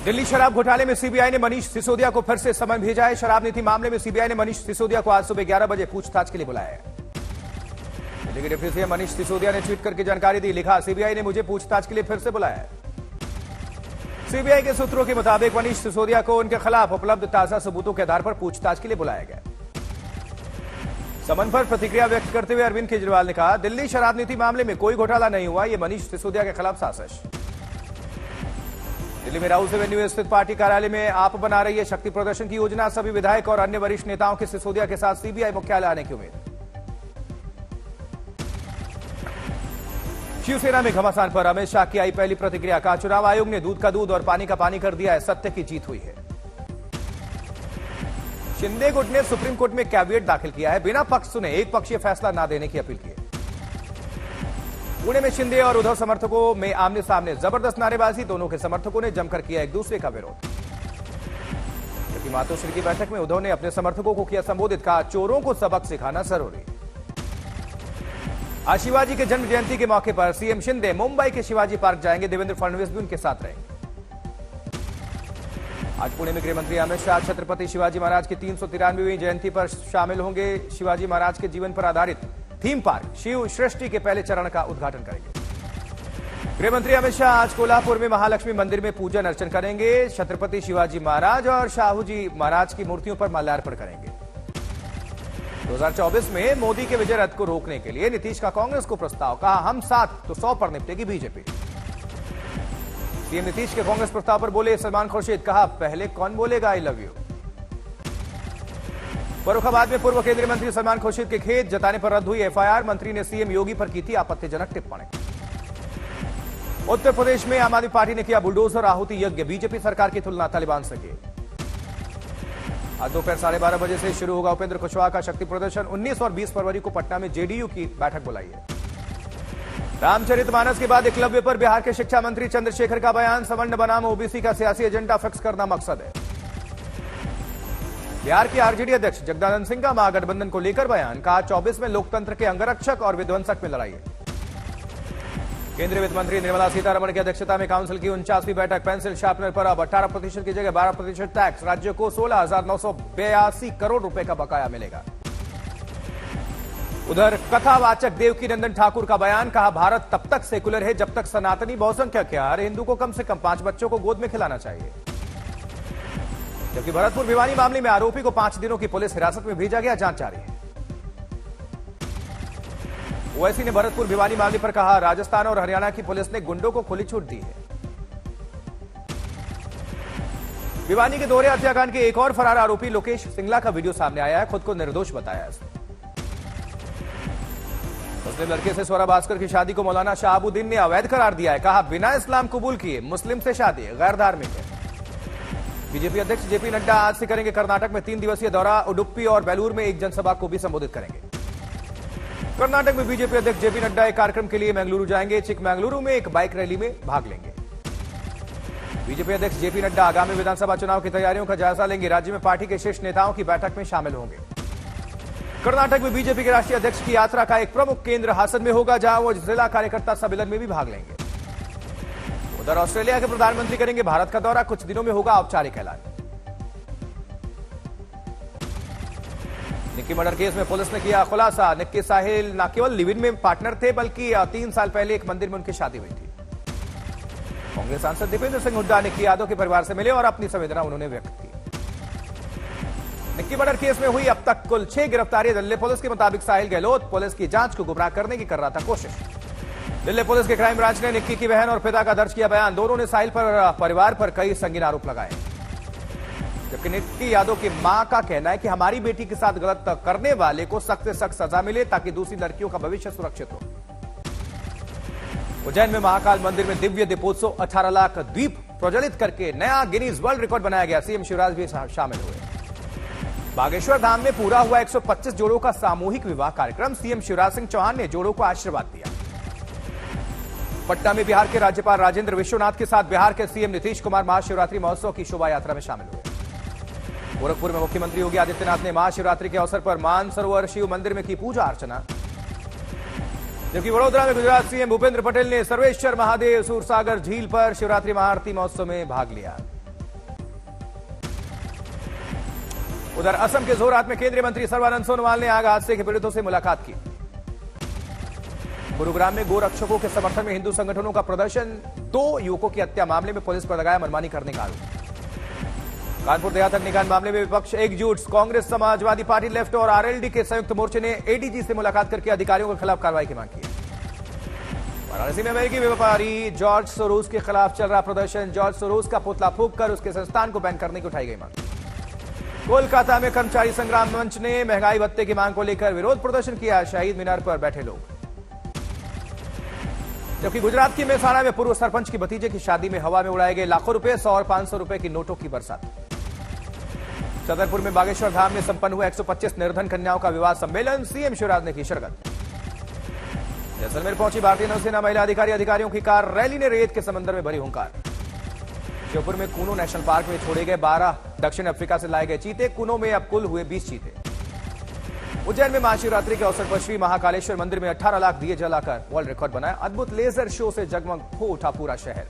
दिल्ली शराब घोटाले में सीबीआई ने मनीष सिसोदिया को फिर से समन भेजा है। शराब नीति मामले में सीबीआई ने मनीष सिसोदिया को आज सुबह 11 बजे पूछताछ के लिए बुलाया है। दिल्ली के डिप्टी सीएम मनीष सिसोदिया ने ट्वीट करके जानकारी दी। लिखा, सीबीआई ने मुझे पूछताछ के लिए फिर से बुलाया है। सीबीआई के सूत्रों के मुताबिक मनीष सिसोदिया को उनके खिलाफ उपलब्ध ताजा सबूतों के आधार पर पूछताछ के लिए बुलाया गया। समन पर प्रतिक्रिया व्यक्त करते हुए अरविंद केजरीवाल ने कहा, दिल्ली शराब नीति मामले में कोई घोटाला नहीं हुआ, यह मनीष सिसोदिया के खिलाफ साजिश। दिल्ली में राहुल एवेन्यू स्थित पार्टी कार्यालय में आप बना रही है शक्ति प्रदर्शन की योजना। सभी विधायक और अन्य वरिष्ठ नेताओं के सिसोदिया के साथ सीबीआई मुख्यालय आने की उम्मीद। शिवसेना में घमासान पर अमित शाह की आई पहली प्रतिक्रिया। कहा, चुनाव आयोग ने दूध का दूध और पानी का पानी कर दिया है, सत्य की जीत हुई है। शिंदे गुट ने सुप्रीम कोर्ट में कैविएट दाखिल किया है। बिना पक्ष सुने एक पक्षीय फैसला न देने की अपील की है। पुणे में शिंदे और उद्धव समर्थकों में आमने सामने जबरदस्त नारेबाजी। दोनों के समर्थकों ने जमकर किया एक दूसरे का विरोध। जबकि मातोश्री की बैठक में उद्धव ने अपने समर्थकों को किया संबोधित। कहा, चोरों को सबक सिखाना जरूरी। आज शिवाजी के जन्म जयंती के मौके पर सीएम शिंदे मुंबई के शिवाजी पार्क जाएंगे। देवेंद्र फडणवीस भी उनके साथ रहेंगे। आज पुणे में गृहमंत्री अमित शाह छत्रपति शिवाजी महाराज की 393वीं जयंती पर शामिल होंगे। शिवाजी महाराज के जीवन पर आधारित थीम पार्क शिव सृष्टि के पहले चरण का उद्घाटन करेंगे। गृहमंत्री अमित शाह आज कोल्हापुर में महालक्ष्मी मंदिर में पूजन अर्चन करेंगे। छत्रपति शिवाजी महाराज और शाहू जी महाराज की मूर्तियों पर माल्यार्पण करेंगे। 2024 में मोदी के विजय रथ को रोकने के लिए नीतीश का कांग्रेस को प्रस्ताव। कहा, हम साथ तो 100 पर निपटेगी बीजेपी। सीएम नीतीश के कांग्रेस प्रस्ताव पर बोले सलमान खुर्शीद। कहा, पहले कौन बोलेगा आई लव यू। फर्रुखाबाद में पूर्व केंद्रीय मंत्री सलमान खुर्शीद के खेत जताने पर रद्द हुई एफआईआर। मंत्री ने सीएम योगी पर की थी आपत्तिजनक टिप्पणी। उत्तर प्रदेश में आम आदमी पार्टी ने किया बुलडोजर आहुति यज्ञ। बीजेपी सरकार की तुलना तालिबान से की। आज दोपहर 12:30 बजे से शुरू होगा उपेंद्र कुशवाहा का शक्ति प्रदर्शन। 19 और 20 फरवरी को पटना में जेडीयू की बैठक बुलाई है। रामचरितमानस के बाद एकलव्य पर बिहार के शिक्षा मंत्री चंद्रशेखर का बयान। सवर्ण बनाम ओबीसी का सियासी एजेंडा फिक्स करना मकसद है। बिहार के आरजेडी अध्यक्ष जगदानंद सिंह का महागठबंधन को लेकर बयान। कहा, 24 में लोकतंत्र के अंगरक्षक और विध्वंसक में लड़ाई है। केंद्रीय वित्त मंत्री निर्मला सीतारमण की अध्यक्षता में काउंसिल की 49वीं बैठक। पेंसिल शार्पनर पर अब 18% की जगह 12% टैक्स। राज्यों को 16,982 करोड़ रुपए का बकाया मिलेगा। उधर कथावाचक देवकी नंदन ठाकुर का बयान। कहा, भारत तब तक सेकुलर है जब तक सनातनी बहुसंख्यक है। हर हिंदू को कम से कम 5 बच्चों को गोद में खिलाना चाहिए। जबकि भरतपुर भिवानी मामले में आरोपी को 5 दिनों की पुलिस हिरासत में भेजा गया। जांच जारी है। ओवैसी ने भरतपुर भिवानी मामले पर कहा, राजस्थान और हरियाणा की पुलिस ने गुंडों को खुली छूट दी है। भिवानी के दोहरे हत्याकांड के एक और फरार आरोपी लोकेश सिंगला का वीडियो सामने आया है। खुद को निर्दोष बताया है। मुस्लिम लड़के से स्वरा भास्कर की शादी को मौलाना शाहबुद्दीन ने अवैध करार दिया है। कहा, बिना इस्लाम कबूल किए मुस्लिम से शादी गैर धार्मिक है। बीजेपी अध्यक्ष जेपी नड्डा आज से करेंगे कर्नाटक में 3 दिवसीय दौरा। उडुप्पी और बेलूर में एक जनसभा को भी संबोधित करेंगे। कर्नाटक में बीजेपी अध्यक्ष जेपी नड्डा एक कार्यक्रम के लिए मंगलुरु जाएंगे। चिकमंगलुरु में एक बाइक रैली में भाग लेंगे। बीजेपी अध्यक्ष जेपी नड्डा आगामी विधानसभा चुनाव की तैयारियों का जायजा लेंगे। राज्य में पार्टी के शीर्ष नेताओं की बैठक में शामिल होंगे। कर्नाटक में बीजेपी के राष्ट्रीय अध्यक्ष की यात्रा का एक प्रमुख केंद्र हासन में होगा, जहां वो जिला कार्यकर्ता सम्मेलन में भी भाग लेंगे। उधर ऑस्ट्रेलिया के प्रधानमंत्री करेंगे भारत का दौरा। कुछ दिनों में होगा औपचारिक ऐलान। निक्की मर्डर केस में पुलिस ने किया खुलासा। निक्की साहिल न केवल लिव इन में पार्टनर थे, बल्कि 3 साल पहले एक मंदिर में उनकी शादी हुई थी। कांग्रेस सांसद दीपेंद्र सिंह हुड्डा निक्की यादव के परिवार से मिले और अपनी संवेदना उन्होंने व्यक्त की। निक्की मर्डर केस में हुई अब तक कुल 6 गिरफ्तारियां। दिल्ली पुलिस के मुताबिक साहिल गहलोत पुलिस की जांच को गुमराह करने की कर रहा था कोशिश। दिल्ली पुलिस के क्राइम ब्रांच ने निक्की की बहन और पिता का दर्ज किया बयान। दोनों ने साहिल पर परिवार पर कई संगीन आरोप लगाए। जबकि निक्की यादव की मां का कहना है कि हमारी बेटी के साथ गलत करने वाले को सख्त से सख्त सजा मिले ताकि दूसरी लड़कियों का भविष्य सुरक्षित हो। उज्जैन में महाकाल मंदिर में दिव्य दीपोत्सव। 18 लाख दीप प्रज्वलित करके नया गिनीज वर्ल्ड रिकॉर्ड बनाया गया। सीएम शिवराज भी शामिल हुए। बागेश्वर धाम में पूरा हुआ 125 जोड़ों का सामूहिक विवाह कार्यक्रम। सीएम शिवराज सिंह चौहान ने जोड़ों को आशीर्वाद दिया। पटना में बिहार के राज्यपाल राजेंद्र विश्वनाथ के साथ बिहार के सीएम नीतीश कुमार महाशिवरात्रि महोत्सव की शोभा यात्रा में शामिल हुए। गोरखपुर में मुख्यमंत्री योगी आदित्यनाथ ने महाशिवरात्रि के अवसर पर मानसरोवर शिव मंदिर में की पूजा अर्चना। जबकि वडोदरा में गुजरात सीएम भूपेंद्र पटेल ने सर्वेश्वर महादेव सूरसागर झील पर शिवरात्रि महाआरती महोत्सव में भाग लिया। उधर असम के जोरहाट में केंद्रीय मंत्री सर्बानंद सोनोवाल ने आग हादसे के पीड़ितों से मुलाकात की। गुरुग्राम में गोरक्षकों के समर्थन में हिंदू संगठनों का प्रदर्शन। 2 युवकों की हत्या मामले में पुलिस पर लगाया मनमानी करने का आरोप। कानपुर देहात अग्निकांड मामले में विपक्ष एकजुट। कांग्रेस, समाजवादी पार्टी, लेफ्ट और आरएलडी के संयुक्त मोर्चे ने एडीजी से मुलाकात करके अधिकारियों के खिलाफ कार्रवाई की मांग की। वाराणसी में अमेरिकी व्यापारी जॉर्ज सोरोस के खिलाफ चल रहा प्रदर्शन। जॉर्ज सोरोस का पुतला फूंककर उसके संस्थान को बैन करने की उठाई गई मांग। कोलकाता में कर्मचारी संग्राम मंच ने महंगाई भत्ते की मांग को लेकर विरोध प्रदर्शन किया। शहीद मीनार पर बैठे लोग। जबकि गुजरात की मेहसाणा में पूर्व सरपंच की भतीजे की शादी में हवा में उड़ाए गए लाखों रुपए, 100 और 500 रुपए की नोटों की बरसात। छतरपुर में बागेश्वर धाम में संपन्न हुआ 125 निर्धन कन्याओं का विवाह सम्मेलन। सीएम शिवराज ने की शिरकत। जैसलमेर पहुंची भारतीय नौसेना महिला अधिकारियों की कार रैली ने रेत के समंदर में भरी हुंकार। श्योपुर में कूनो नेशनल पार्क में छोड़े गए 12 दक्षिण अफ्रीका से लाए गए चीते। कूनो में अब कुल हुए 20 चीते। उज्जैन में महाशिवरात्रि के अवसर पर श्री महाकालेश्वर मंदिर में 18 लाख दिए जलाकर वर्ल्ड रिकॉर्ड बनाया। अद्भुत लेजर शो से जगमग हो उठा पूरा शहर।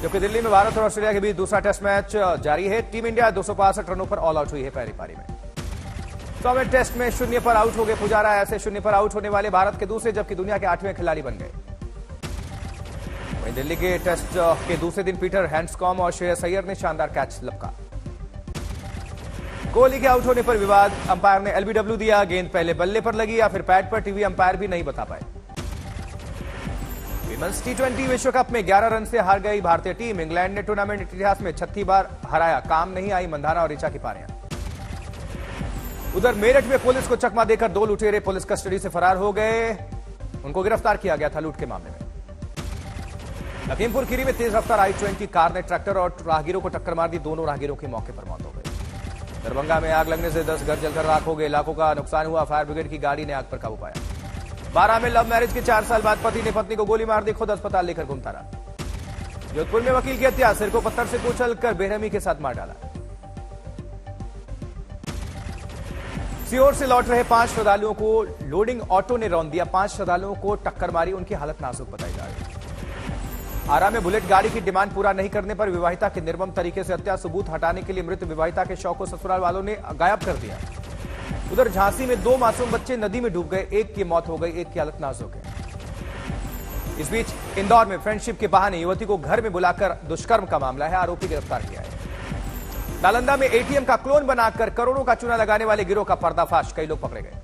जबकि दिल्ली में भारत और ऑस्ट्रेलिया के बीच दूसरा टेस्ट मैच जारी है। टीम इंडिया 265 रनों पर ऑल आउट हुई है पहली पारी में। 100वें टेस्ट में 0 पर आउट हो गए पुजारा। ऐसे 0 पर आउट होने वाले भारत के दूसरे जबकि दुनिया के 8वें खिलाड़ी बन गए। वहीं दिल्ली के टेस्ट के दूसरे दिन पीटर हैंड्सकॉम्ब और श्रेयस अय्यर ने शानदार कैच लपका। कोहली के आउट होने पर विवाद। अंपायर ने एलबीडब्ल्यू दिया। गेंद पहले बल्ले पर लगी या फिर पैड पर, टीवी अंपायर भी नहीं बता पाए। विमेंस टी20 विश्व कप में 11 रन से हार गई भारतीय टीम। इंग्लैंड ने टूर्नामेंट इतिहास में 36 बार हराया। काम नहीं आई मंधाना और ऋचा की पारियां। उधर मेरठ में पुलिस को चकमा देकर 2 लुटेरे पुलिस कस्टडी से फरार हो गए। उनको गिरफ्तार किया गया था लूट के मामले में। लखीमपुर खीरी में तेज रफ्तार i20 कार ने ट्रैक्टर और राहगीरों को टक्कर मार दी। दोनों राहगीरों की मौके पर मौत हो गई। दरभंगा में आग लगने से 10 घर जलकर राख हो गए। लाखों का नुकसान हुआ। फायर ब्रिगेड की गाड़ी ने आग पर काबू पाया। बारां में लव मैरिज के 4 साल बाद पति ने पत्नी को गोली मार दी। खुद अस्पताल लेकर घूमता रहा। जोधपुर में वकील की हत्या। सिर को पत्थर से कुचलकर बेरहमी के साथ मार डाला। सीहोर से लौट रहे 5 श्रद्धालुओं को लोडिंग ऑटो ने रौंद दिया। 5 श्रद्धालुओं को टक्कर मारी। उनकी हालत नाजुक बताई जा रही है। आरा में बुलेट गाड़ी की डिमांड पूरा नहीं करने पर विवाहिता की निर्मम तरीके से हत्या। सबूत हटाने के लिए मृत विवाहिता के शव को ससुराल वालों ने गायब कर दिया। उधर झांसी में 2 मासूम बच्चे नदी में डूब गए। एक की मौत हो गई, एक की हालत नाजुक है। इस बीच इंदौर में फ्रेंडशिप के बहाने युवती को घर में बुलाकर दुष्कर्म का मामला है। आरोपी गिरफ्तार किया है। नालंदा में एटीएम का क्लोन बनाकर करोड़ों का चूना लगाने वाले गिरोह का पर्दाफाश। कई लोग पकड़े गए।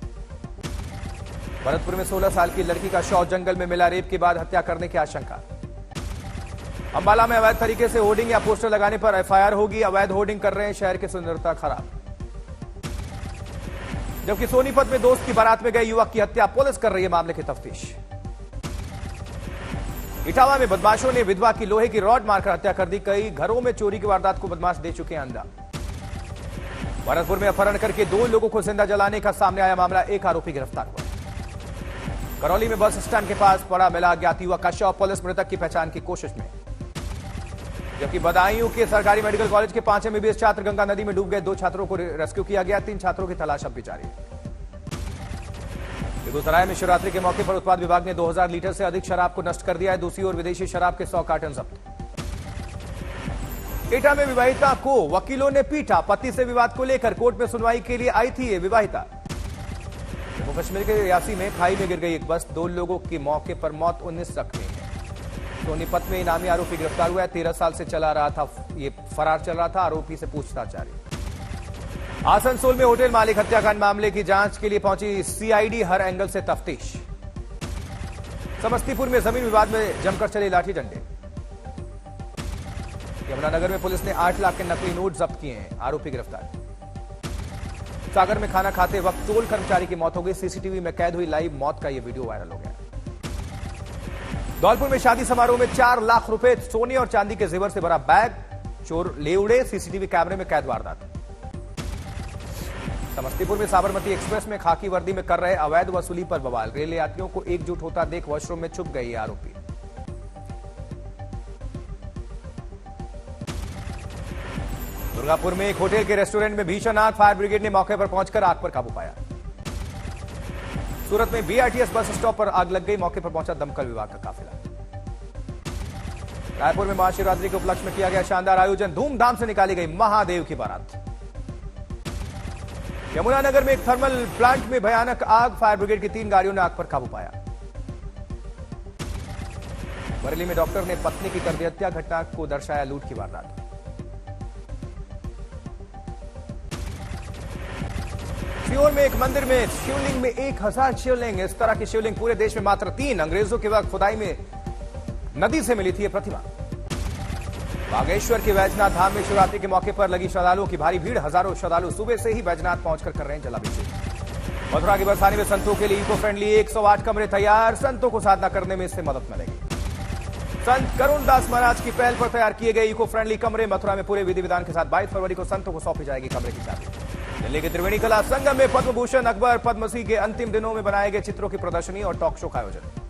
भरतपुर में 16 साल की लड़की का शव जंगल में मिला। रेप के बाद हत्या करने की आशंका। अंबाला में अवैध तरीके से होर्डिंग या पोस्टर लगाने पर एफआईआर होगी। अवैध होर्डिंग कर रहे हैं, शहर की सुंदरता खराब। जबकि सोनीपत में दोस्त की बारात में गए युवक की हत्या। पुलिस कर रही है मामले की तफ्तीश। इटावा में बदमाशों ने विधवा की लोहे की रॉड मारकर हत्या कर दी। कई घरों में चोरी की वारदात को बदमाश दे चुके हैं अंजाम। भरतपुर में अपहरण करके 2 लोगों को जिंदा जलाने का सामने आया मामला। एक आरोपी गिरफ्तार हुआ। करौली में बस स्टैंड के पास पड़ा मिला अज्ञात युवक का शव। पुलिस मृतक की पहचान की कोशिश में। जबकि बदायूं के सरकारी मेडिकल कॉलेज के 5 MBBS छात्र गंगा नदी में डूब गए। 2 छात्रों को रेस्क्यू किया गया। 3 छात्रों की तलाश अब भी जारी है। बेगूसराय में शिवरात्रि के मौके पर उत्पाद विभाग ने 2000 लीटर से अधिक शराब को नष्ट कर दिया है। दूसरी ओर विदेशी शराब के 100 कार्टन जब्त। एटा में विवाहिता को वकीलों ने पीटा। पति से विवाद को लेकर कोर्ट में सुनवाई के लिए आई थी ये विवाहिता। जम्मू कश्मीर के रियासी में खाई में गिर गई एक बस। 2 लोगों की मौके पर मौत, 19 जख्मी हैं। सोनीपत में इनामी आरोपी गिरफ्तार हुआ है। 13 साल से चला रहा था, ये फरार चल रहा था। आरोपी से पूछताछ जारी। आसनसोल में होटल मालिक हत्याकांड मामले की जांच के लिए पहुंची सीआईडी। हर एंगल से तफ्तीश। समस्तीपुर में जमीन विवाद में जमकर चले लाठी डंडे। यमुनानगर में पुलिस ने 8 लाख के नकली नोट जब्त किए हैं। आरोपी गिरफ्तार। सागर में खाना खाते वक्त टोल कर्मचारी की मौत हो गई। सीसीटीवी में कैद हुई लाइव मौत का यह वीडियो वायरल हो गया। धौलपुर में शादी समारोह में 4 लाख रुपए सोने और चांदी के जेवर से भरा बैग चोर ले उड़े। सीसीटीवी कैमरे में कैद वारदात। समस्तीपुर में साबरमती एक्सप्रेस में खाकी वर्दी में कर रहे अवैध वसूली पर बवाल। रेल यात्रियों को एकजुट होता देख वॉशरूम में छुप गए ये आरोपी। दुर्गापुर में एक होटल के रेस्टोरेंट में भीषण आग। फायर ब्रिगेड ने मौके पर पहुंचकर आग पर काबू पाया। सूरत में बीआरटीएस बस स्टॉप पर आग लग गई। मौके पर पहुंचा दमकल विभाग का काफिला। रायपुर में महाशिवरात्रि के उपलक्ष्य में किया गया शानदार आयोजन, धूमधाम से निकाली गई महादेव की बारात। यमुनानगर में एक थर्मल प्लांट में भयानक आग, फायर ब्रिगेड की 3 गाड़ियों ने आग पर काबू पाया। बरेली में डॉक्टर ने पत्नी की कर दी हत्या, घटना को दर्शाया लूट की वारदात। सीहोर में एक मंदिर में शिवलिंग में 1000 शिवलिंग, इस तरह की शिवलिंग पूरे देश में मात्र 3 अंग्रेजों के वक्त खुदाई में नदी से मिली थी यह प्रतिमा। बागेश्वर के वैजनाथ धाम में शिवरात्रि के मौके पर लगी श्रद्धालुओं की भारी भीड़, हजारों श्रद्धालु सुबह से ही बैजनाथ पहुंचकर कर रहे हैं जलाभिषेक। मथुरा की बरसाने में संतों के लिए इको फ्रेंडली 108 कमरे तैयार, संतों को साधना करने में इससे मदद मिलेगी। संत करुण दास महाराज की पहल पर तैयार किए गए इको फ्रेंडली कमरे मथुरा में पूरे विधि विधान के साथ 22 फरवरी को संतों को सौंपी जाएगी कमरे की चाबी। दिल्ली के त्रिवेणी कला संगम में पद्म भूषण, अकबर, पद्मश्री के अंतिम दिनों में बनाए गए चित्रों की प्रदर्शनी और टॉक शो का आयोजन।